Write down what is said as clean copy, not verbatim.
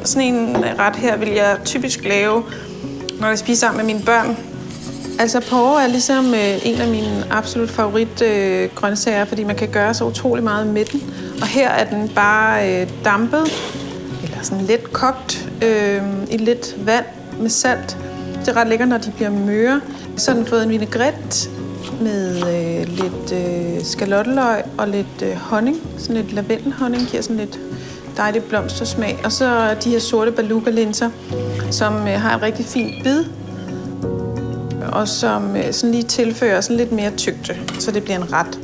Sådan en ret her vil jeg typisk lave, når jeg spiser sammen med mine børn. Altså porree er ligesom en af mine absolut favorit grøntsager, fordi man kan gøre så utrolig meget med den. Og her er den bare dampet, eller sådan lidt kogt i lidt vand med salt. Det er ret lækkert, når de bliver møre. Så har den fået en vinaigrette med lidt skalotteløg og lidt honning. Sådan lidt lavendelhonning giver sådan lidt dejlig blomstersmag. Og så de her sorte beluga-linser, som har et rigtig fint bid, og som sådan lige tilfører sådan lidt mere tygte, så det bliver en ret.